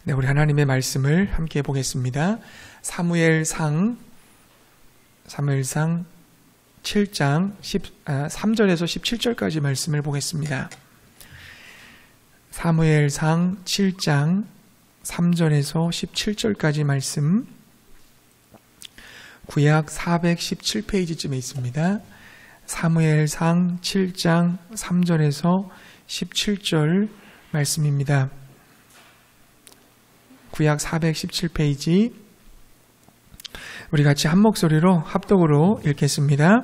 네, 우리 하나님의 말씀을 함께 보겠습니다. 사무엘상 7장 3절에서 17절까지 말씀을 보겠습니다. 사무엘상 7장 3절에서 17절까지 말씀, 구약 417페이지쯤에 있습니다. 사무엘상 7장 3절에서 17절 말씀입니다. 구약 417페이지, 우리 같이 한 목소리로 합독으로 읽겠습니다.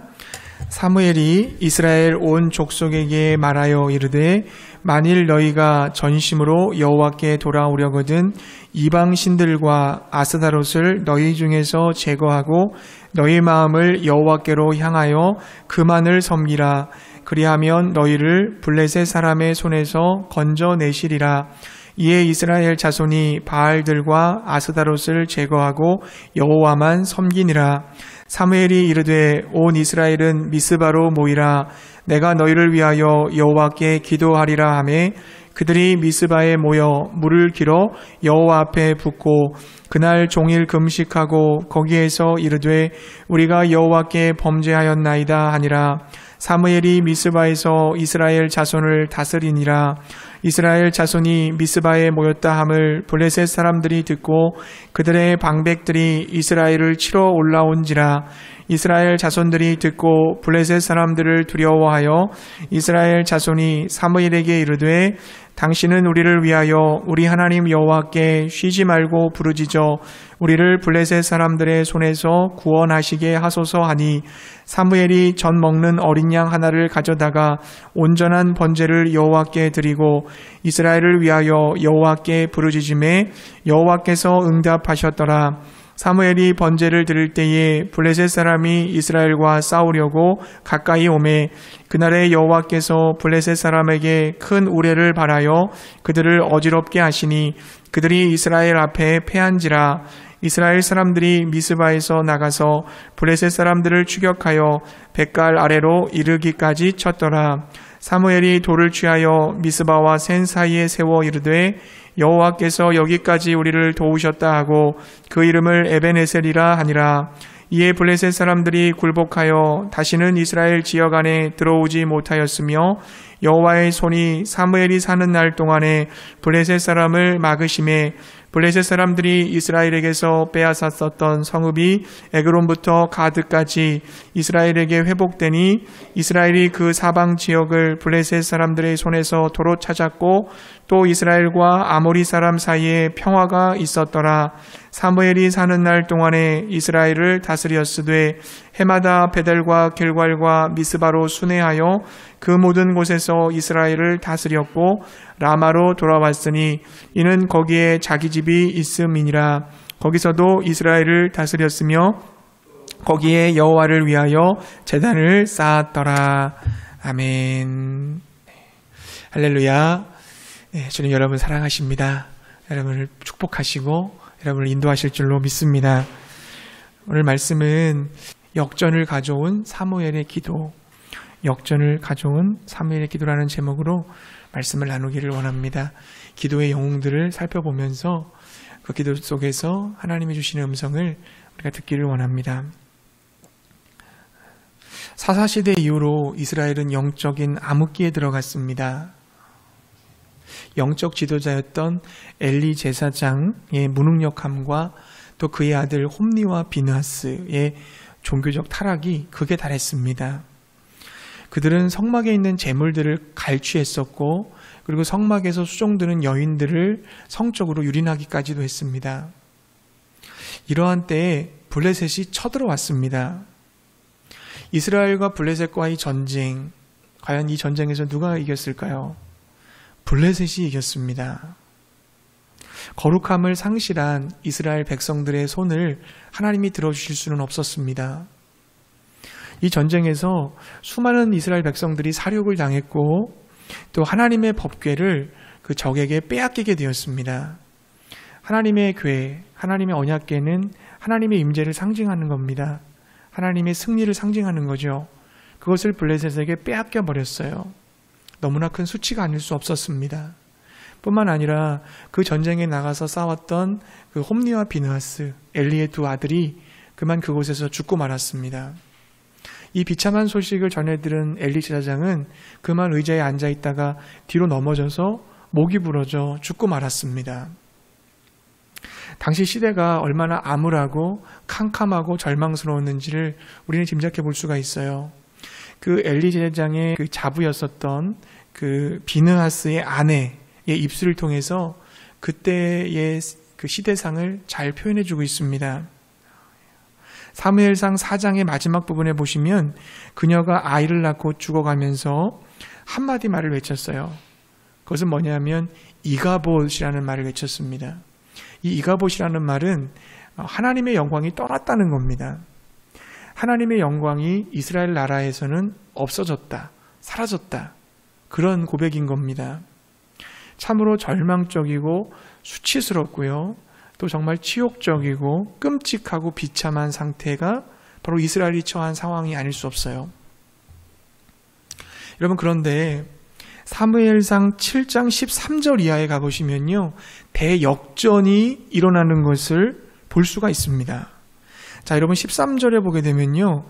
사무엘이 이스라엘 온 족속에게 말하여 이르되 만일 너희가 전심으로 여호와께 돌아오려거든 이방 신들과 아스다롯을 너희 중에서 제거하고 너희 마음을 여호와께로 향하여 그만을 섬기라. 그리하면 너희를 블레셋 사람의 손에서 건져내시리라. 이에 이스라엘 자손이 바알들과 아스다롯을 제거하고 여호와만 섬기니라. 사무엘이 이르되 온 이스라엘은 미스바로 모이라. 내가 너희를 위하여 여호와께 기도하리라 하매 그들이 미스바에 모여 물을 길어 여호와 앞에 붓고 그날 종일 금식하고 거기에서 이르되 우리가 여호와께 범죄하였나이다 하니라. 사무엘이 미스바에서 이스라엘 자손을 다스리니라. 이스라엘 자손이 미스바에 모였다 함을 블레셋 사람들이 듣고 그들의 방백들이 이스라엘을 치러 올라온지라. 이스라엘 자손들이 듣고 블레셋 사람들을 두려워하여 이스라엘 자손이 사무엘에게 이르되 당신은 우리를 위하여 우리 하나님 여호와께 쉬지 말고 부르짖어 우리를 블레셋 사람들의 손에서 구원하시게 하소서 하니 사무엘이 전 먹는 어린 양 하나를 가져다가 온전한 번제를 여호와께 드리고 이스라엘을 위하여 여호와께 부르짖음에 여호와께서 응답하셨더라. 사무엘이 번제를 드릴 때에 블레셋 사람이 이스라엘과 싸우려고 가까이 오매 그날에 여호와께서 블레셋 사람에게 큰 우레를 발하여 그들을 어지럽게 하시니 그들이 이스라엘 앞에 패한지라. 이스라엘 사람들이 미스바에서 나가서 블레셋 사람들을 추격하여 벳갈 아래로 이르기까지 쳤더라. 사무엘이 돌을 취하여 미스바와 센 사이에 세워 이르되 여호와께서 여기까지 우리를 도우셨다 하고 그 이름을 에벤에셀이라 하니라. 이에 블레셋 사람들이 굴복하여 다시는 이스라엘 지역 안에 들어오지 못하였으며 여호와의 손이 사무엘이 사는 날 동안에 블레셋 사람을 막으심에 블레셋 사람들이 이스라엘에게서 빼앗았었던 성읍이 에그론부터 가드까지 이스라엘에게 회복되니 이스라엘이 그 사방 지역을 블레셋 사람들의 손에서 도로 찾았고 또 이스라엘과 아모리 사람 사이에 평화가 있었더라. 사무엘이 사는 날 동안에 이스라엘을 다스렸으되 해마다 베델과 길갈과 미스바로 순회하여 그 모든 곳에서 이스라엘을 다스렸고 라마로 돌아왔으니 이는 거기에 자기 집이 있음이니라. 거기서도 이스라엘을 다스렸으며 거기에 여호와를 위하여 제단을 쌓았더라. 아멘. 할렐루야. 네, 주님 여러분 사랑하십니다. 여러분을 축복하시고 여러분을 인도하실 줄로 믿습니다. 오늘 말씀은 역전을 가져온 사무엘의 기도, 역전을 가져온 사무엘의 기도라는 제목으로 말씀을 나누기를 원합니다. 기도의 영웅들을 살펴보면서 그 기도 속에서 하나님이 주시는 음성을 우리가 듣기를 원합니다. 사사시대 이후로 이스라엘은 영적인 암흑기에 들어갔습니다. 영적 지도자였던 엘리 제사장의 무능력함과 또 그의 아들 홈니와 비느하스의 종교적 타락이 극에 달했습니다. 그들은 성막에 있는 제물들을 갈취했었고 그리고 성막에서 수종드는 여인들을 성적으로 유린하기까지도 했습니다. 이러한 때에 블레셋이 쳐들어왔습니다. 이스라엘과 블레셋과의 전쟁, 과연 이 전쟁에서 누가 이겼을까요? 블레셋이 이겼습니다. 거룩함을 상실한 이스라엘 백성들의 손을 하나님이 들어주실 수는 없었습니다. 이 전쟁에서 수많은 이스라엘 백성들이 사륙을 당했고 또 하나님의 법궤를 그 적에게 빼앗기게 되었습니다. 하나님의 궤, 하나님의 언약궤는 하나님의 임재를 상징하는 겁니다. 하나님의 승리를 상징하는 거죠. 그것을 블레셋에게 빼앗겨 버렸어요. 너무나 큰 수치가 아닐 수 없었습니다. 뿐만 아니라 그 전쟁에 나가서 싸웠던 그 홈리와 비느하스, 엘리의 두 아들이 그만 그곳에서 죽고 말았습니다. 이 비참한 소식을 전해들은 엘리 제사장은 그만 의자에 앉아있다가 뒤로 넘어져서 목이 부러져 죽고 말았습니다. 당시 시대가 얼마나 암울하고 캄캄하고 절망스러웠는지를 우리는 짐작해 볼 수가 있어요. 그 엘리 제사장의 그 자부였었던 그 비느하스의 아내의 입술을 통해서 그때의 그 시대상을 잘 표현해 주고 있습니다. 사무엘상 4장의 마지막 부분에 보시면 그녀가 아이를 낳고 죽어가면서 한마디 말을 외쳤어요. 그것은 뭐냐면 이가봇이라는 말을 외쳤습니다. 이 이가봇이라는 말은 하나님의 영광이 떠났다는 겁니다. 하나님의 영광이 이스라엘 나라에서는 없어졌다, 사라졌다. 그런 고백인 겁니다. 참으로 절망적이고 수치스럽고요. 또 정말 치욕적이고 끔찍하고 비참한 상태가 바로 이스라엘이 처한 상황이 아닐 수 없어요. 여러분, 그런데 사무엘상 7장 13절 이하에 가보시면요, 대역전이 일어나는 것을 볼 수가 있습니다. 자, 여러분 13절에 보게 되면요,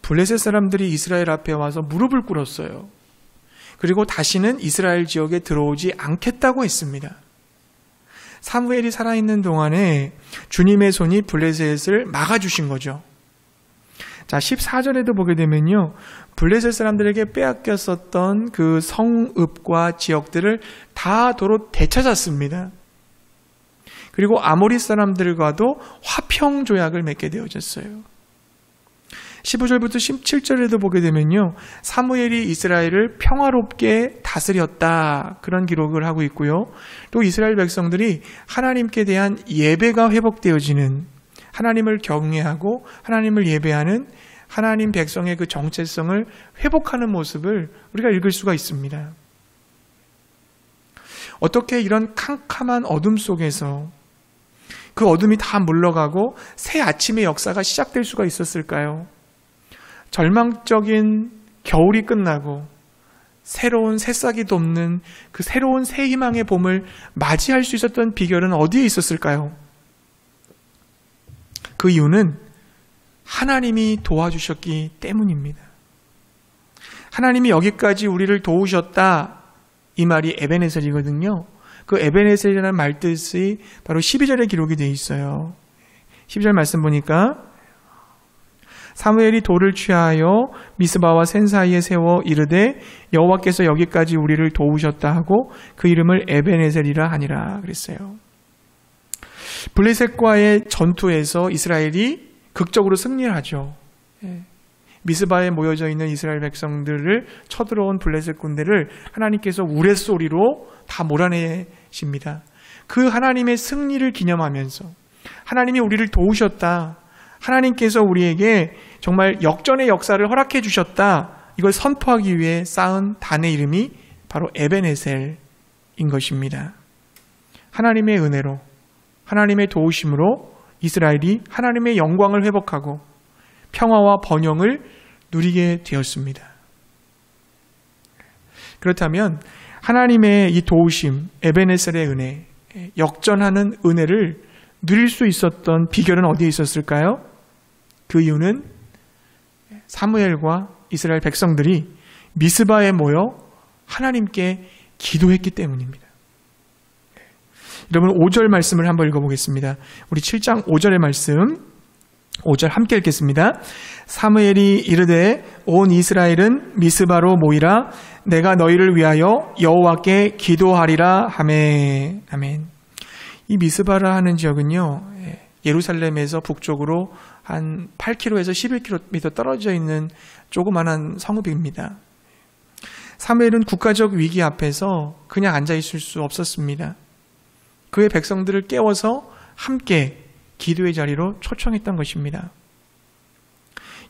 블레셋 사람들이 이스라엘 앞에 와서 무릎을 꿇었어요. 그리고 다시는 이스라엘 지역에 들어오지 않겠다고 했습니다. 사무엘이 살아있는 동안에 주님의 손이 블레셋을 막아주신 거죠. 자, 14절에도 보게 되면요, 블레셋 사람들에게 빼앗겼었던 그 성읍과 지역들을 다 도로 되찾았습니다. 그리고 아모리 사람들과도 화평 조약을 맺게 되어졌어요. 15절부터 17절에도 보게 되면요, 사무엘이 이스라엘을 평화롭게 다스렸다, 그런 기록을 하고 있고요. 또 이스라엘 백성들이 하나님께 대한 예배가 회복되어지는, 하나님을 경외하고 하나님을 예배하는 하나님 백성의 그 정체성을 회복하는 모습을 우리가 읽을 수가 있습니다. 어떻게 이런 캄캄한 어둠 속에서 그 어둠이 다 물러가고 새 아침의 역사가 시작될 수가 있었을까요? 절망적인 겨울이 끝나고 새로운 새싹이 돋는 그 새로운 새 희망의 봄을 맞이할 수 있었던 비결은 어디에 있었을까요? 그 이유는 하나님이 도와주셨기 때문입니다. 하나님이 여기까지 우리를 도우셨다, 이 말이 에베네셀이거든요. 그 에베네셀이라는 말뜻이 바로 12절에 기록이 되어 있어요. 12절 말씀 보니까 사무엘이 돌을 취하여 미스바와 센 사이에 세워 이르되 여호와께서 여기까지 우리를 도우셨다 하고 그 이름을 에베네셀이라 하니라 그랬어요. 블레셋과의 전투에서 이스라엘이 극적으로 승리를 하죠. 미스바에 모여져 있는 이스라엘 백성들을 쳐들어온 블레셋 군대를 하나님께서 우레소리로 다 몰아내십니다. 그 하나님의 승리를 기념하면서 하나님이 우리를 도우셨다, 하나님께서 우리에게 정말 역전의 역사를 허락해 주셨다, 이걸 선포하기 위해 쌓은 단의 이름이 바로 에베네셀인 것입니다. 하나님의 은혜로, 하나님의 도우심으로 이스라엘이 하나님의 영광을 회복하고 평화와 번영을 누리게 되었습니다. 그렇다면 하나님의 이 도우심, 에베네셀의 은혜, 역전하는 은혜를 누릴 수 있었던 비결은 어디에 있었을까요? 그 이유는 사무엘과 이스라엘 백성들이 미스바에 모여 하나님께 기도했기 때문입니다. 여러분 5절 말씀을 한번 읽어보겠습니다. 우리 7장 5절의 말씀, 5절 함께 읽겠습니다. 사무엘이 이르되 온 이스라엘은 미스바로 모이라, 내가 너희를 위하여 여호와께 기도하리라 하매. 아멘. 이 미스바라 하는 지역은요, 예루살렘에서 북쪽으로 한 8km에서 11km 떨어져 있는 조그만한 성읍입니다. 사무엘은 국가적 위기 앞에서 그냥 앉아 있을 수 없었습니다. 그의 백성들을 깨워서 함께 기도의 자리로 초청했던 것입니다.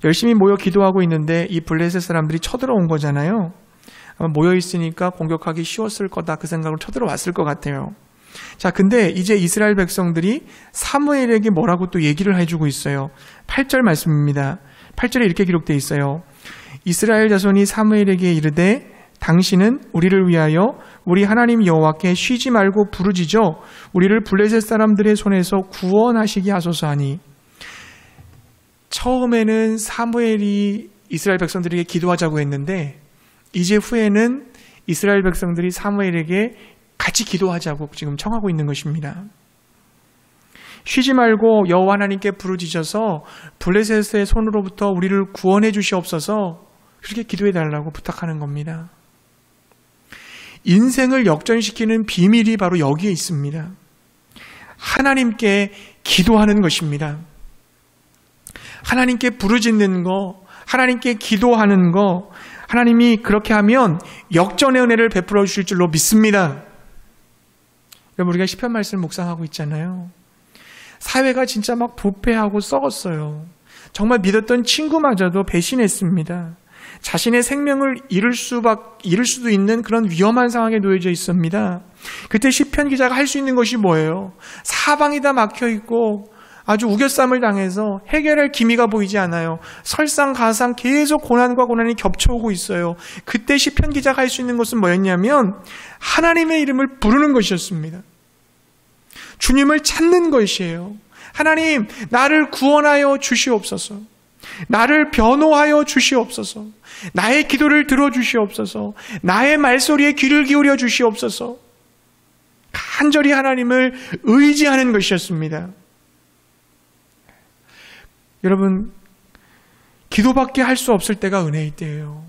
열심히 모여 기도하고 있는데 이 블레셋 사람들이 쳐들어온 거잖아요. 모여 있으니까 공격하기 쉬웠을 거다, 그 생각으로 쳐들어왔을 것 같아요. 자, 근데 이제 이스라엘 백성들이 사무엘에게 뭐라고 또 얘기를 해주고 있어요. 8절 말씀입니다. 8절에 이렇게 기록되어 있어요. 이스라엘 자손이 사무엘에게 이르되 당신은 우리를 위하여 우리 하나님 여호와께 쉬지 말고 부르짖어 우리를 블레셋 사람들의 손에서 구원하시게 하소서 하니. 처음에는 사무엘이 이스라엘 백성들에게 기도하자고 했는데 이제 후에는 이스라엘 백성들이 사무엘에게 같이 기도하자고 지금 청하고 있는 것입니다. 쉬지 말고 여호와 하나님께 부르짖어서 블레셋의 손으로부터 우리를 구원해 주시옵소서, 그렇게 기도해 달라고 부탁하는 겁니다. 인생을 역전시키는 비밀이 바로 여기에 있습니다. 하나님께 기도하는 것입니다. 하나님께 부르짖는 거, 하나님께 기도하는 거, 하나님이 그렇게 하면 역전의 은혜를 베풀어 주실 줄로 믿습니다. 여러분, 우리가 시편 말씀을 묵상하고 있잖아요. 사회가 진짜 막 부패하고 썩었어요. 정말 믿었던 친구마저도 배신했습니다. 자신의 생명을 잃을 수도 있는 그런 위험한 상황에 놓여져 있습니다. 그때 시편 기자가 할 수 있는 것이 뭐예요? 사방이 다 막혀 있고 아주 우겨쌈을 당해서 해결할 기미가 보이지 않아요. 설상가상 계속 고난과 고난이 겹쳐오고 있어요. 그때 시편 기자가 할 수 있는 것은 뭐였냐면 하나님의 이름을 부르는 것이었습니다. 주님을 찾는 것이에요. 하나님, 나를 구원하여 주시옵소서. 나를 변호하여 주시옵소서. 나의 기도를 들어주시옵소서. 나의 말소리에 귀를 기울여 주시옵소서. 간절히 하나님을 의지하는 것이었습니다. 여러분, 기도밖에 할 수 없을 때가 은혜의 때예요.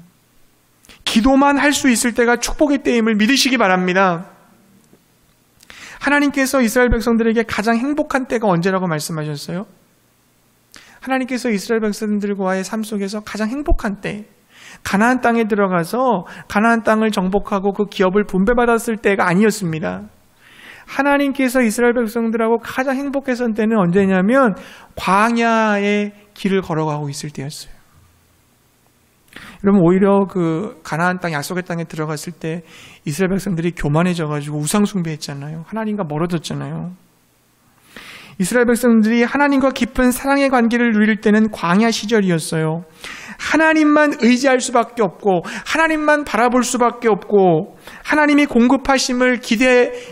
기도만 할 수 있을 때가 축복의 때임을 믿으시기 바랍니다. 하나님께서 이스라엘 백성들에게 가장 행복한 때가 언제라고 말씀하셨어요? 하나님께서 이스라엘 백성들과의 삶 속에서 가장 행복한 때, 가나안 땅에 들어가서 가나안 땅을 정복하고 그 기업을 분배받았을 때가 아니었습니다. 하나님께서 이스라엘 백성들하고 가장 행복했던 때는 언제냐면 광야의 길을 걸어가고 있을 때였어요. 여러분, 오히려 그 가나안 땅, 약속의 땅에 들어갔을 때 이스라엘 백성들이 교만해져가지고 우상 숭배했잖아요. 하나님과 멀어졌잖아요. 이스라엘 백성들이 하나님과 깊은 사랑의 관계를 누릴 때는 광야 시절이었어요. 하나님만 의지할 수밖에 없고 하나님만 바라볼 수밖에 없고 하나님이 공급하심을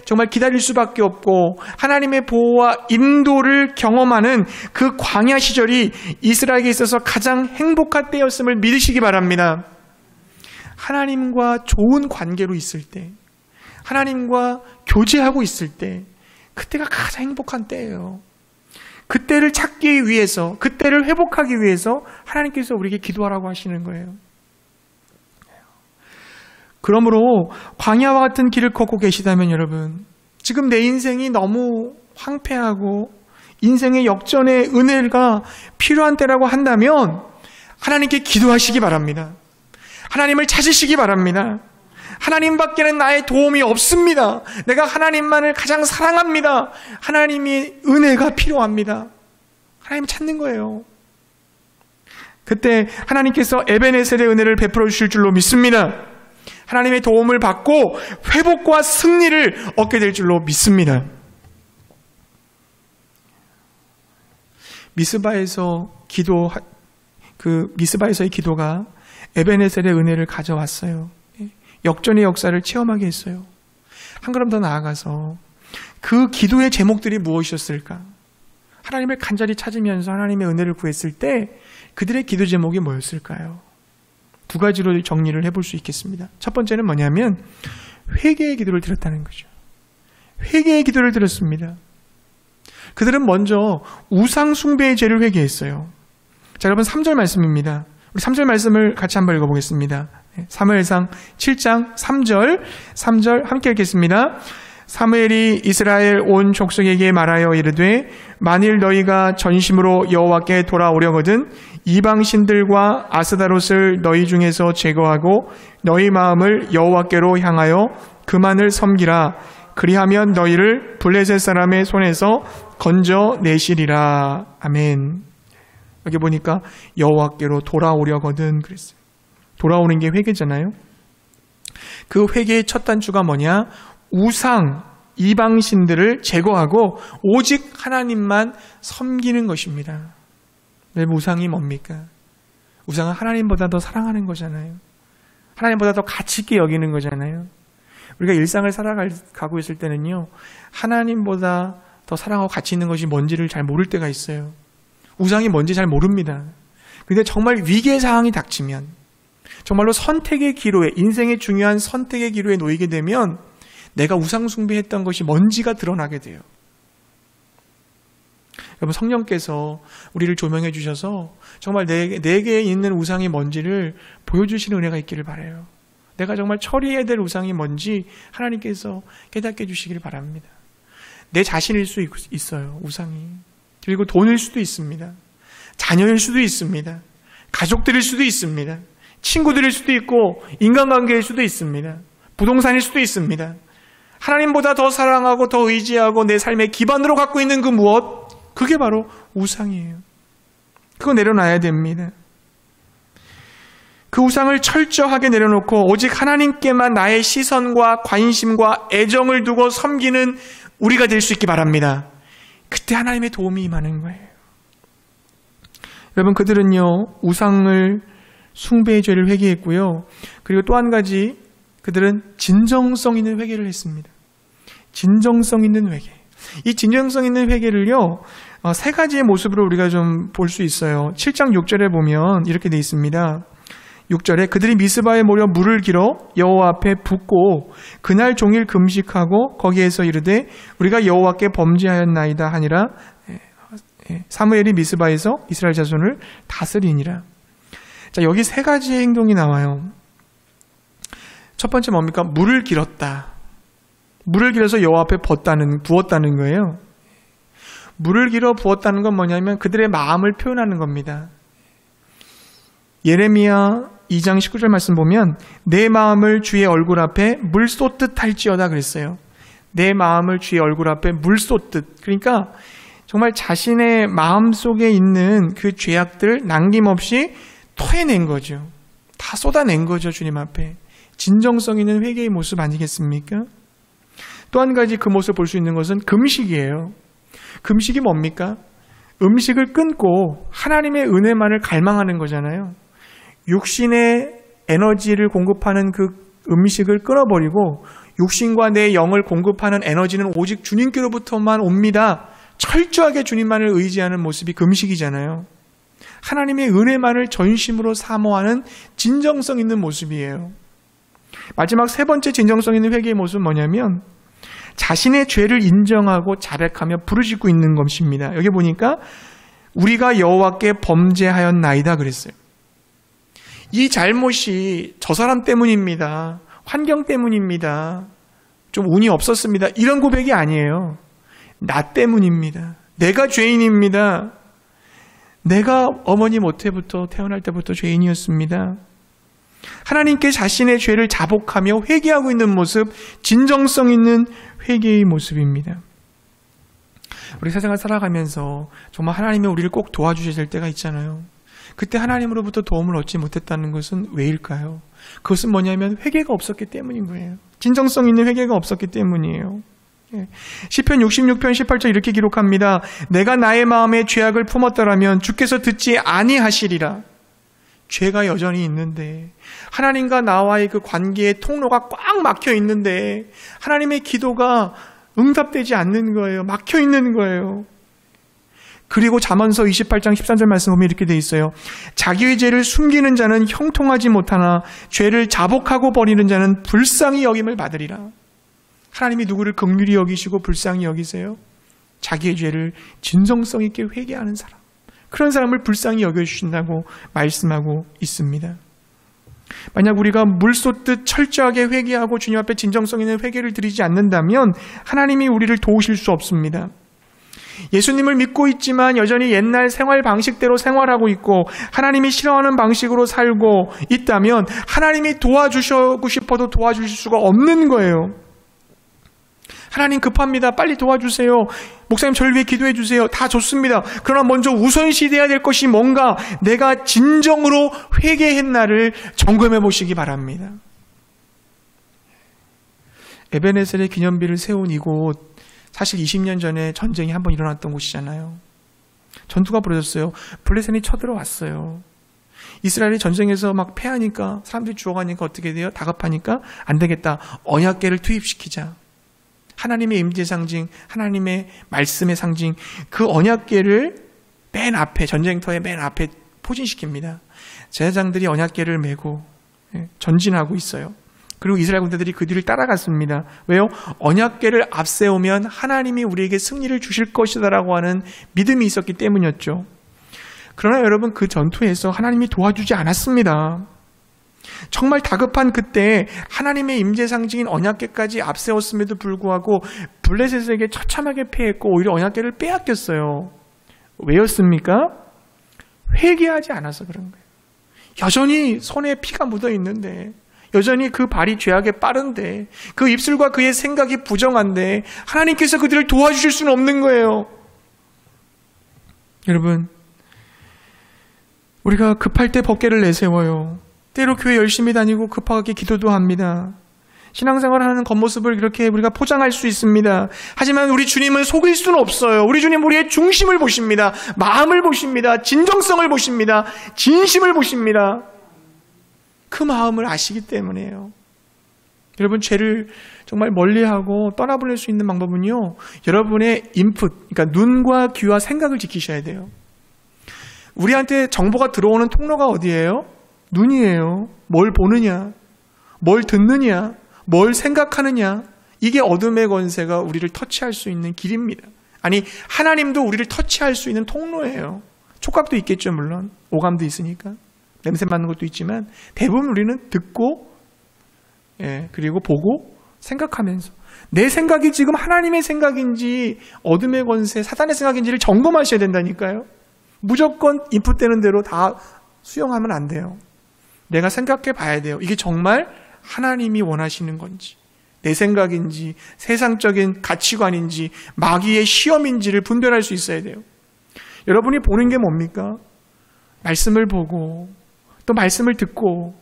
정말 기다릴 수밖에 없고 하나님의 보호와 인도를 경험하는 그 광야 시절이 이스라엘에게 있어서 가장 행복한 때였음을 믿으시기 바랍니다. 하나님과 좋은 관계로 있을 때, 하나님과 교제하고 있을 때, 그때가 가장 행복한 때예요. 그때를 찾기 위해서, 그때를 회복하기 위해서 하나님께서 우리에게 기도하라고 하시는 거예요. 그러므로 광야와 같은 길을 걷고 계시다면 여러분, 지금 내 인생이 너무 황폐하고 인생의 역전의 은혜가 필요한 때라고 한다면 하나님께 기도하시기 바랍니다. 하나님을 찾으시기 바랍니다. 하나님밖에는 나의 도움이 없습니다. 내가 하나님만을 가장 사랑합니다. 하나님의 은혜가 필요합니다. 하나님 찾는 거예요. 그때 하나님께서 에베네셀의 은혜를 베풀어 주실 줄로 믿습니다. 하나님의 도움을 받고 회복과 승리를 얻게 될 줄로 믿습니다. 미스바에서의 기도가 에베네셀의 은혜를 가져왔어요. 역전의 역사를 체험하게 했어요. 한 걸음 더 나아가서 그 기도의 제목들이 무엇이었을까? 하나님을 간절히 찾으면서 하나님의 은혜를 구했을 때 그들의 기도 제목이 뭐였을까요? 두 가지로 정리를 해볼 수 있겠습니다. 첫 번째는 뭐냐면 회개의 기도를 드렸다는 거죠. 회개의 기도를 드렸습니다. 그들은 먼저 우상 숭배의 죄를 회개했어요. 자, 여러분 3절 말씀입니다. 우리 3절 말씀을 같이 한번 읽어보겠습니다. 사무엘상 7장 3절 함께 읽겠습니다. 사무엘이 이스라엘 온 족속에게 말하여 이르되 만일 너희가 전심으로 여호와께 돌아오려거든 이방 신들과 아스다롯을 너희 중에서 제거하고 너희 마음을 여호와께로 향하여 그만을 섬기라. 그리하면 너희를 블레셋 사람의 손에서 건져내시리라. 아멘. 여기 보니까 여호와께로 돌아오려거든 그랬어요. 돌아오는 게 회개잖아요. 그 회개의 첫 단추가 뭐냐? 우상, 이방신들을 제거하고 오직 하나님만 섬기는 것입니다. 여러분, 우상이 뭡니까? 우상은 하나님보다 더 사랑하는 거잖아요. 하나님보다 더 가치 있게 여기는 거잖아요. 우리가 일상을 살아가고 있을 때는요, 하나님보다 더 사랑하고 가치 있는 것이 뭔지를 잘 모를 때가 있어요. 우상이 뭔지 잘 모릅니다. 근데 정말 위기의 상황이 닥치면, 정말로 선택의 기로에, 인생의 중요한 선택의 기로에 놓이게 되면 내가 우상 숭배했던 것이 뭔지가 드러나게 돼요. 여러분, 성령께서 우리를 조명해 주셔서 정말 내게 있는 우상이 뭔지를 보여주시는 은혜가 있기를 바라요. 내가 정말 처리해야 될 우상이 뭔지 하나님께서 깨닫게 해주시길 바랍니다. 내 자신일 수 있어요, 우상이. 그리고 돈일 수도 있습니다. 자녀일 수도 있습니다. 가족들일 수도 있습니다. 친구들일 수도 있고 인간관계일 수도 있습니다. 부동산일 수도 있습니다. 하나님보다 더 사랑하고 더 의지하고 내 삶의 기반으로 갖고 있는 그 무엇, 그게 바로 우상이에요. 그거 내려놔야 됩니다. 그 우상을 철저하게 내려놓고 오직 하나님께만 나의 시선과 관심과 애정을 두고 섬기는 우리가 될 수 있기 바랍니다. 그때 하나님의 도움이 임하는 거예요. 여러분, 그들은요, 우상을 숭배의 죄를 회개했고요. 그리고 또 한 가지, 그들은 진정성 있는 회개를 했습니다. 진정성 있는 회개. 이 진정성 있는 회개를요, 세 가지의 모습으로 우리가 좀 볼 수 있어요. 7장 6절에 보면 이렇게 되어 있습니다. 6절에 그들이 미스바에 모여 물을 길어 여호와 앞에 붓고 그날 종일 금식하고 거기에서 이르되 우리가 여호와께 범죄하였나이다 하니라. 사무엘이 미스바에서 이스라엘 자손을 다스리니라. 자, 여기 세 가지의 행동이 나와요. 첫 번째 뭡니까? 물을 길었다. 물을 길어서 여호와 앞에 부었다는 거예요. 물을 길어 부었다는 건 뭐냐면 그들의 마음을 표현하는 겁니다. 예레미야 2장 19절 말씀 보면 내 마음을 주의 얼굴 앞에 물 쏟듯 할지어다 그랬어요. 내 마음을 주의 얼굴 앞에 물 쏟듯. 그러니까 정말 자신의 마음속에 있는 그 죄악들 남김없이 토해낸 거죠. 다 쏟아낸 거죠, 주님 앞에. 진정성 있는 회개의 모습 아니겠습니까? 또 한 가지 그 모습을 볼 수 있는 것은 금식이에요. 금식이 뭡니까? 음식을 끊고 하나님의 은혜만을 갈망하는 거잖아요. 육신의 에너지를 공급하는 그 음식을 끊어버리고 육신과 내 영을 공급하는 에너지는 오직 주님께로부터만 옵니다. 철저하게 주님만을 의지하는 모습이 금식이잖아요. 하나님의 은혜만을 전심으로 사모하는 진정성 있는 모습이에요. 마지막 세 번째 진정성 있는 회개의 모습은 뭐냐면 자신의 죄를 인정하고 자백하며 부르짖고 있는 것입니다. 여기 보니까 우리가 여호와께 범죄하였나이다 그랬어요. 이 잘못이 저 사람 때문입니다. 환경 때문입니다. 좀 운이 없었습니다. 이런 고백이 아니에요. 나 때문입니다. 내가 죄인입니다. 내가 어머니 모태부터 태어날 때부터 죄인이었습니다. 하나님께 자신의 죄를 자복하며 회개하고 있는 모습, 진정성 있는 회개의 모습입니다. 우리 세상을 살아가면서 정말 하나님이 우리를 꼭 도와주실 때가 있잖아요. 그때 하나님으로부터 도움을 얻지 못했다는 것은 왜일까요? 그것은 뭐냐면 회개가 없었기 때문인 거예요. 진정성 있는 회개가 없었기 때문이에요. 시편 66편 18절 이렇게 기록합니다. 내가 나의 마음에 죄악을 품었더라면 주께서 듣지 아니하시리라. 죄가 여전히 있는데 하나님과 나와의 그 관계의 통로가 꽉 막혀 있는데 하나님의 기도가 응답되지 않는 거예요. 막혀 있는 거예요. 그리고 잠언서 28장 13절 말씀 보면 이렇게 돼 있어요. 자기의 죄를 숨기는 자는 형통하지 못하나 죄를 자복하고 버리는 자는 불쌍히 여김을 받으리라. 하나님이 누구를 긍휼히 여기시고 불쌍히 여기세요? 자기의 죄를 진정성 있게 회개하는 사람, 그런 사람을 불쌍히 여겨주신다고 말씀하고 있습니다. 만약 우리가 물 쏟듯 철저하게 회개하고 주님 앞에 진정성 있는 회개를 드리지 않는다면 하나님이 우리를 도우실 수 없습니다. 예수님을 믿고 있지만 여전히 옛날 생활 방식대로 생활하고 있고 하나님이 싫어하는 방식으로 살고 있다면 하나님이 도와주시고 싶어도 도와주실 수가 없는 거예요. 하나님 급합니다. 빨리 도와주세요. 목사님 저를 위해 기도해 주세요. 다 좋습니다. 그러나 먼저 우선시돼야 될 것이 뭔가 내가 진정으로 회개했나를 점검해 보시기 바랍니다. 에베네셀의 기념비를 세운 이곳, 사실 20년 전에 전쟁이 한번 일어났던 곳이잖아요. 전투가 벌어졌어요. 블레셋이 쳐들어왔어요. 이스라엘이 전쟁에서 막 패하니까 사람들이 죽어가니까 어떻게 돼요? 다급하니까 안 되겠다. 언약궤를 투입시키자. 하나님의 임재 상징, 하나님의 말씀의 상징, 그 언약궤를 맨 앞에, 전쟁터의 맨 앞에 포진시킵니다. 제사장들이 언약궤를 메고 전진하고 있어요. 그리고 이스라엘 군대들이 그 뒤를 따라갔습니다. 왜요? 언약궤를 앞세우면 하나님이 우리에게 승리를 주실 것이다라고 하는 믿음이 있었기 때문이었죠. 그러나 여러분, 그 전투에서 하나님이 도와주지 않았습니다. 정말 다급한 그때 하나님의 임재 상징인 언약궤까지 앞세웠음에도 불구하고 블레셋에게 처참하게 패했고 오히려 언약궤를 빼앗겼어요. 왜였습니까? 회개하지 않아서 그런 거예요. 여전히 손에 피가 묻어 있는데, 여전히 그 발이 죄악에 빠른데, 그 입술과 그의 생각이 부정한데 하나님께서 그들을 도와주실 수는 없는 거예요. 여러분, 우리가 급할 때 법궤를 내세워요. 때로 교회 열심히 다니고 급하게 기도도 합니다. 신앙생활하는 겉모습을 이렇게 우리가 포장할 수 있습니다. 하지만 우리 주님은 속일 수는 없어요. 우리 주님 우리의 중심을 보십니다. 마음을 보십니다. 진정성을 보십니다. 진심을 보십니다. 그 마음을 아시기 때문에요. 여러분, 죄를 정말 멀리하고 떠나보낼 수 있는 방법은요, 여러분의 인풋, 그러니까 눈과 귀와 생각을 지키셔야 돼요. 우리한테 정보가 들어오는 통로가 어디예요? 눈이에요. 뭘 보느냐, 뭘 듣느냐, 뭘 생각하느냐, 이게 어둠의 권세가 우리를 터치할 수 있는 길입니다. 아니, 하나님도 우리를 터치할 수 있는 통로예요. 촉각도 있겠죠, 물론. 오감도 있으니까. 냄새 맡는 것도 있지만 대부분 우리는 듣고, 그리고 보고 생각하면서 내 생각이 지금 하나님의 생각인지 어둠의 권세, 사단의 생각인지를 점검하셔야 된다니까요. 무조건 인풋되는 대로 다 수용하면 안 돼요. 내가 생각해 봐야 돼요. 이게 정말 하나님이 원하시는 건지, 내 생각인지, 세상적인 가치관인지, 마귀의 시험인지를 분별할 수 있어야 돼요. 여러분이 보는 게 뭡니까? 말씀을 보고 또 말씀을 듣고,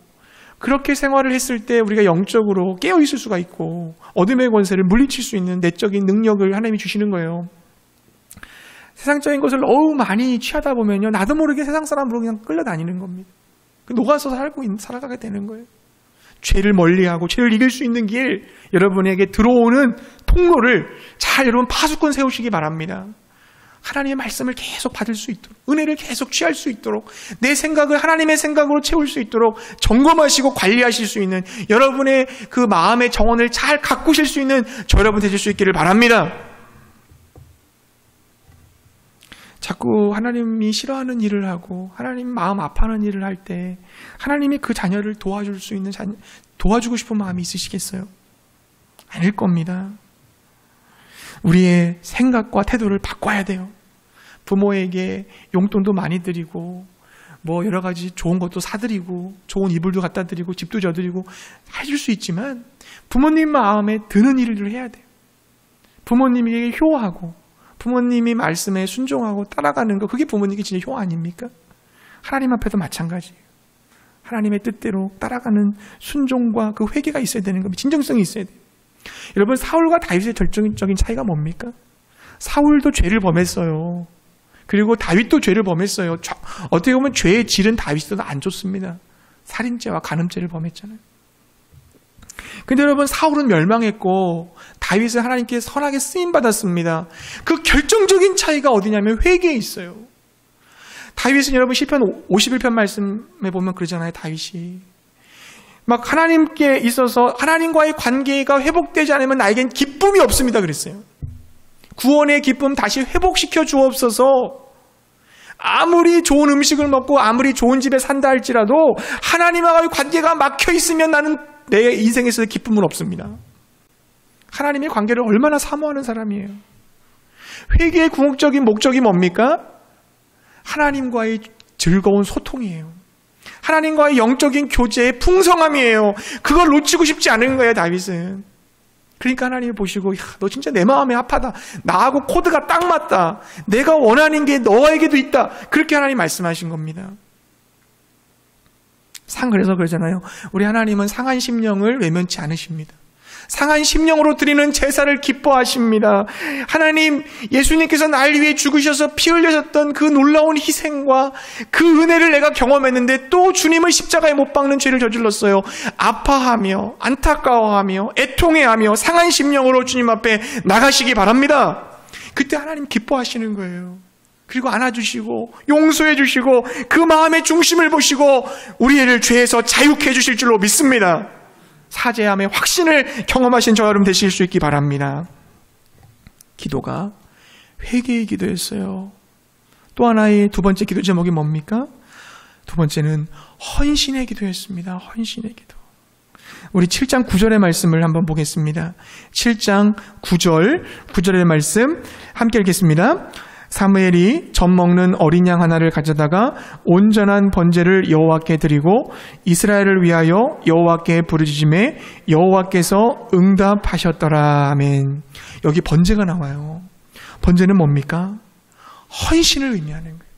그렇게 생활을 했을 때 우리가 영적으로 깨어 있을 수가 있고 어둠의 권세를 물리칠 수 있는 내적인 능력을 하나님이 주시는 거예요. 세상적인 것을 너무 많이 취하다 보면요, 나도 모르게 세상 사람으로 그냥 끌려다니는 겁니다. 녹아서 살아가게 되는 거예요. 죄를 멀리하고 죄를 이길 수 있는 길, 여러분에게 들어오는 통로를 잘 여러분 파수꾼 세우시기 바랍니다. 하나님의 말씀을 계속 받을 수 있도록, 은혜를 계속 취할 수 있도록, 내 생각을 하나님의 생각으로 채울 수 있도록 점검하시고 관리하실 수 있는, 여러분의 그 마음의 정원을 잘 가꾸실 수 있는 저 여러분 되실 수 있기를 바랍니다. 자꾸 하나님이 싫어하는 일을 하고 하나님 마음 아파하는 일을 할 때 하나님이 그 자녀를 도와줄 수 있는 도와주고 싶은 마음이 있으시겠어요? 아닐 겁니다. 우리의 생각과 태도를 바꿔야 돼요. 부모에게 용돈도 많이 드리고 뭐 여러 가지 좋은 것도 사드리고 좋은 이불도 갖다 드리고 집도 져드리고 해줄 수 있지만 부모님 마음에 드는 일을 해야 돼요. 부모님에게 효하고 부모님이 말씀에 순종하고 따라가는 거, 그게 부모님께 진짜 효 아닙니까? 하나님 앞에도 마찬가지예요. 하나님의 뜻대로 따라가는 순종과 그 회개가 있어야 되는 겁니다. 진정성이 있어야 돼요. 여러분, 사울과 다윗의 결정적인 차이가 뭡니까? 사울도 죄를 범했어요. 그리고 다윗도 죄를 범했어요. 어떻게 보면 죄의 질은 다윗보다 안 좋습니다. 살인죄와 간음죄를 범했잖아요. 근데 여러분, 사울은 멸망했고 다윗은 하나님께 선하게 쓰임받았습니다. 그 결정적인 차이가 어디냐면 회개에 있어요. 다윗은 여러분 시편 51편 말씀에 보면 그러잖아요. 다윗이 막 하나님께 있어서 하나님과의 관계가 회복되지 않으면 나에겐 기쁨이 없습니다 그랬어요. 구원의 기쁨 다시 회복시켜 주옵소서. 아무리 좋은 음식을 먹고 아무리 좋은 집에 산다 할지라도 하나님과의 관계가 막혀 있으면 나는 내 인생에서 기쁨은 없습니다. 하나님의 관계를 얼마나 사모하는 사람이에요. 회개의 궁극적인 목적이 뭡니까? 하나님과의 즐거운 소통이에요. 하나님과의 영적인 교제의 풍성함이에요. 그걸 놓치고 싶지 않은 거예요, 다윗은. 그러니까 하나님이 보시고, 야, 너 진짜 내 마음에 합하다. 나하고 코드가 딱 맞다. 내가 원하는 게 너에게도 있다. 그렇게 하나님 말씀하신 겁니다. 그래서 그러잖아요. 우리 하나님은 상한 심령을 외면치 않으십니다. 상한 심령으로 드리는 제사를 기뻐하십니다. 하나님, 예수님께서 날 위해 죽으셔서 피 흘려졌던 그 놀라운 희생과 그 은혜를 내가 경험했는데 또 주님을 십자가에 못 박는 죄를 저질렀어요. 아파하며 안타까워하며 애통해하며 상한 심령으로 주님 앞에 나가시기 바랍니다. 그때 하나님 기뻐하시는 거예요. 그리고 안아주시고 용서해 주시고 그 마음의 중심을 보시고 우리를 죄에서 자유케 해주실 줄로 믿습니다. 사죄함의 확신을 경험하신 저 여러분 되실 수 있기 바랍니다. 기도가 회개의 기도였어요. 또 하나의 두 번째 기도 제목이 뭡니까? 두 번째는 헌신의 기도였습니다. 헌신의 기도. 우리 7장 9절의 말씀을 한번 보겠습니다. 7장 9절의 말씀 함께 읽겠습니다. 사무엘이 젖 먹는 어린 양 하나를 가져다가 온전한 번제를 여호와께 드리고 이스라엘을 위하여 여호와께 부르짖음에 여호와께서 응답하셨더라. 아멘. 여기 번제가 나와요. 번제는 뭡니까? 헌신을 의미하는 거예요.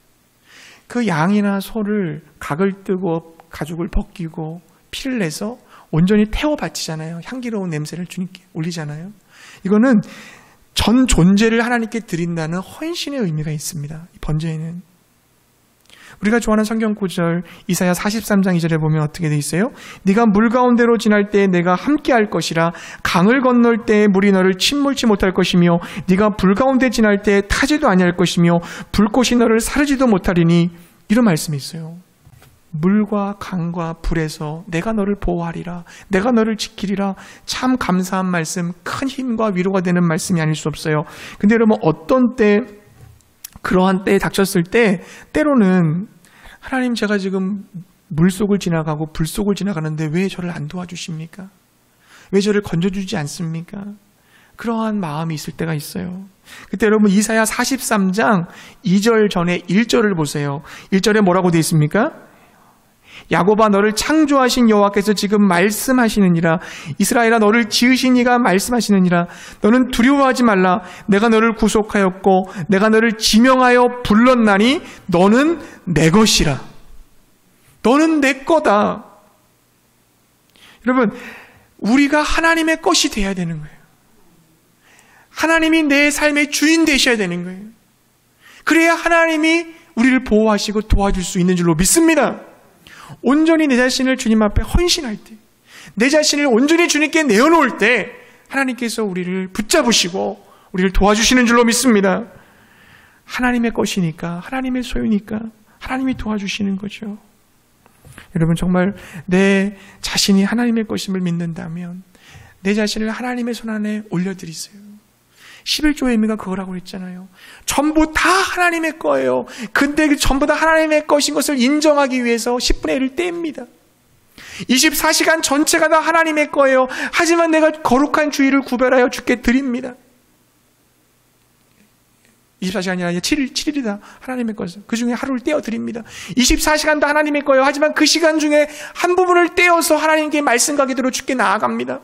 그 양이나 소를 각을 뜨고 가죽을 벗기고 피를 내서 온전히 태워 바치잖아요. 향기로운 냄새를 주님께 올리잖아요. 이거는 전 존재를 하나님께 드린다는 헌신의 의미가 있습니다. 이 번제에는. 우리가 좋아하는 성경 구절 이사야 43장 2절에 보면 어떻게 돼 있어요? 네가 물 가운데로 지날 때 내가 함께 할 것이라 강을 건널 때 물이 너를 침몰치 못할 것이며 네가 불 가운데 지날 때 타지도 아니할 것이며 불꽃이 너를 사르지도 못하리니 이런 말씀이 있어요. 물과 강과 불에서 내가 너를 보호하리라. 내가 너를 지키리라. 참 감사한 말씀, 큰 힘과 위로가 되는 말씀이 아닐 수 없어요. 근데 여러분 어떤 때 그러한 때에 닥쳤을 때 때로는 하나님 제가 지금 물속을 지나가고 불속을 지나가는데 왜 저를 안 도와주십니까? 왜 저를 건져주지 않습니까? 그러한 마음이 있을 때가 있어요. 그때 여러분 이사야 43장 2절 전에 1절을 보세요. 1절에 뭐라고 되어 있습니까? 야곱아 너를 창조하신 여호와께서 지금 말씀하시느니라. 이스라엘아 너를 지으신 이가 말씀하시느니라. 너는 두려워하지 말라. 내가 너를 구속하였고 내가 너를 지명하여 불렀나니 너는 내 것이라. 너는 내 거다. 여러분 우리가 하나님의 것이 되어야 되는 거예요. 하나님이 내 삶의 주인 되셔야 되는 거예요. 그래야 하나님이 우리를 보호하시고 도와줄 수 있는 줄로 믿습니다. 온전히 내 자신을 주님 앞에 헌신할 때, 내 자신을 온전히 주님께 내어놓을 때 하나님께서 우리를 붙잡으시고 우리를 도와주시는 줄로 믿습니다. 하나님의 것이니까, 하나님의 소유니까 하나님이 도와주시는 거죠. 여러분 정말 내 자신이 하나님의 것임을 믿는다면 내 자신을 하나님의 손 안에 올려드리세요. 11조의 의미가 그거라고 그랬잖아요. 전부 다 하나님의 거예요. 근데 전부 다 하나님의 것인 것을 인정하기 위해서 10분의 1을 뗍니다. 24시간 전체가 다 하나님의 거예요. 하지만 내가 거룩한 주일을 구별하여 주께 드립니다. 24시간이 아니라 7일이다 하나님의 것을. 그 중에 하루를 떼어 드립니다. 24시간 다 하나님의 거예요. 하지만 그 시간 중에 한 부분을 떼어서 하나님께 말씀과 기도로 주께 나아갑니다.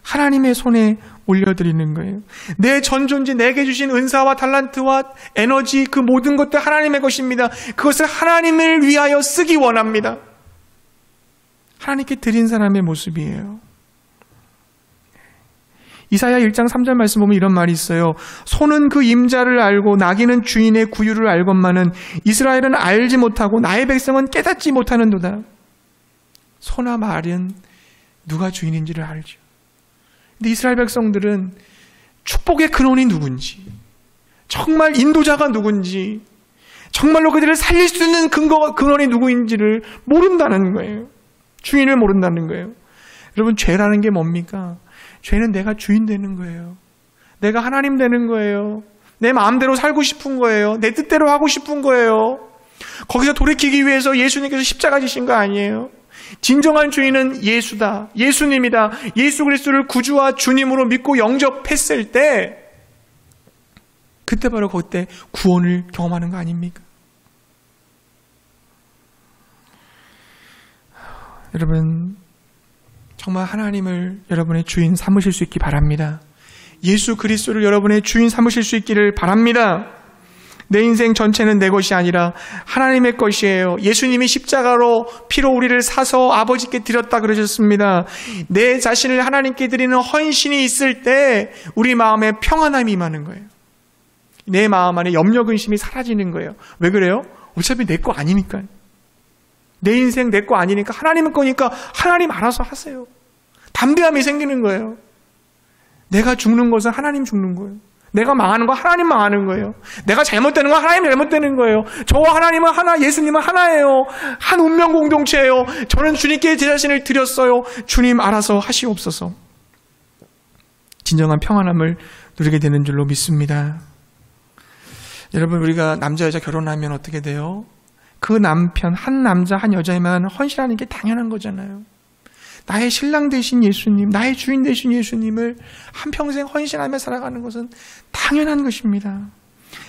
하나님의 손에 올려드리는 거예요. 내 전 존재, 내게 주신 은사와 달란트와 에너지, 그 모든 것들 하나님의 것입니다. 그것을 하나님을 위하여 쓰기 원합니다. 하나님께 드린 사람의 모습이에요. 이사야 1장 3절 말씀 보면 이런 말이 있어요. 소는 그 임자를 알고 나귀는 주인의 구유를 알건만은 이스라엘은 알지 못하고 나의 백성은 깨닫지 못하는도다. 소나 말은 누가 주인인지를 알죠. 근데 이스라엘 백성들은 축복의 근원이 누군지, 정말 인도자가 누군지, 정말로 그들을 살릴 수 있는 근원이 누구인지를 모른다는 거예요. 주인을 모른다는 거예요. 여러분 죄라는 게 뭡니까? 죄는 내가 주인 되는 거예요. 내가 하나님 되는 거예요. 내 마음대로 살고 싶은 거예요. 내 뜻대로 하고 싶은 거예요. 거기서 돌이키기 위해서 예수님께서 십자가 지신 거 아니에요. 진정한 주인은 예수다. 예수님이다. 예수 그리스도를 구주와 주님으로 믿고 영접했을 때 그때 바로 그때 구원을 경험하는 거 아닙니까? 여러분 정말 하나님을 여러분의 주인 삼으실 수 있기 바랍니다. 예수 그리스도를 여러분의 주인 삼으실 수 있기를 바랍니다. 내 인생 전체는 내 것이 아니라 하나님의 것이에요. 예수님이 십자가로 피로 우리를 사서 아버지께 드렸다 그러셨습니다. 내 자신을 하나님께 드리는 헌신이 있을 때 우리 마음에 평안함이 임하는 거예요. 내 마음 안에 염려 근심이 사라지는 거예요. 왜 그래요? 어차피 내 거 아니니까. 내 인생 내 거 아니니까 하나님의 거니까 하나님 알아서 하세요. 담대함이 생기는 거예요. 내가 죽는 것은 하나님 죽는 거예요. 내가 망하는 건 하나님 망하는 거예요. 내가 잘못되는 건 하나님 잘못되는 거예요. 저와 하나님은 하나, 예수님은 하나예요. 한 운명 공동체예요. 저는 주님께 제 자신을 드렸어요. 주님 알아서 하시옵소서. 진정한 평안함을 누리게 되는 줄로 믿습니다. 여러분, 우리가 남자 여자 결혼하면 어떻게 돼요? 그 남편, 한 남자 한 여자에만 헌신하는 게 당연한 거잖아요. 나의 신랑 되신 예수님, 나의 주인 되신 예수님을 한평생 헌신하며 살아가는 것은 당연한 것입니다.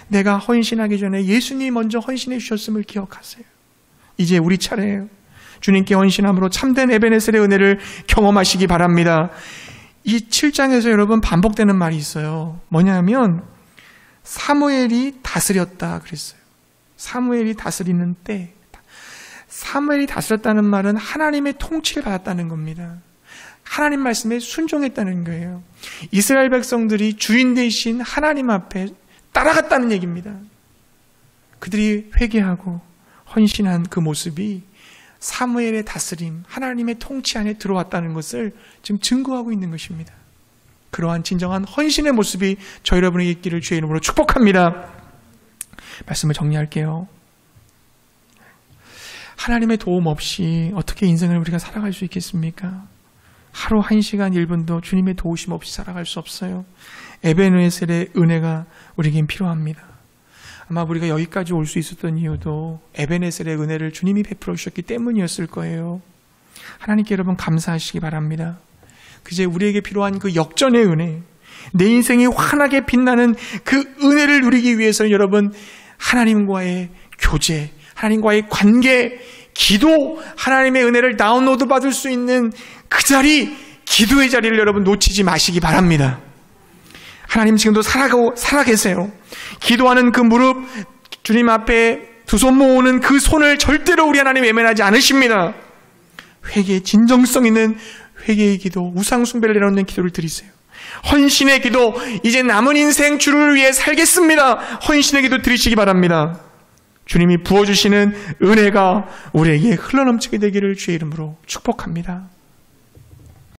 내가 헌신하기 전에 예수님이 먼저 헌신해 주셨음을 기억하세요. 이제 우리 차례예요. 주님께 헌신함으로 참된 에베네셀의 은혜를 경험하시기 바랍니다. 이 7장에서 여러분 반복되는 말이 있어요. 뭐냐면 사무엘이 다스렸다 그랬어요. 사무엘이 다스리는 때, 사무엘이 다스렸다는 말은 하나님의 통치를 받았다는 겁니다. 하나님 말씀에 순종했다는 거예요. 이스라엘 백성들이 주인 되신 하나님 앞에 따라갔다는 얘기입니다. 그들이 회개하고 헌신한 그 모습이 사무엘의 다스림, 하나님의 통치 안에 들어왔다는 것을 지금 증거하고 있는 것입니다. 그러한 진정한 헌신의 모습이 저 여러분에게 있기를 주의 이름으로 축복합니다. 말씀을 정리할게요. 하나님의 도움 없이 어떻게 인생을 우리가 살아갈 수 있겠습니까? 하루 1시간 1분도 주님의 도우심 없이 살아갈 수 없어요. 에베네셀의 은혜가 우리에겐 필요합니다. 아마 우리가 여기까지 올 수 있었던 이유도 에베네셀의 은혜를 주님이 베풀어 주셨기 때문이었을 거예요. 하나님께 여러분 감사하시기 바랍니다. 그제 우리에게 필요한 그 역전의 은혜, 내 인생이 환하게 빛나는 그 은혜를 누리기 위해서는 여러분 하나님과의 교제, 하나님과의 관계, 기도, 하나님의 은혜를 다운로드 받을 수 있는 그 자리, 기도의 자리를 여러분 놓치지 마시기 바랍니다. 하나님 지금도 살아 계세요. 기도하는 그 무릎, 주님 앞에 두 손 모으는 그 손을 절대로 우리 하나님 외면하지 않으십니다. 회개의 진정성 있는 회개의 기도, 우상 숭배를 내놓는 기도를 드리세요. 헌신의 기도, 이제 남은 인생 주를 위해 살겠습니다. 헌신의 기도 드리시기 바랍니다. 주님이 부어주시는 은혜가 우리에게 흘러넘치게 되기를 주의 이름으로 축복합니다.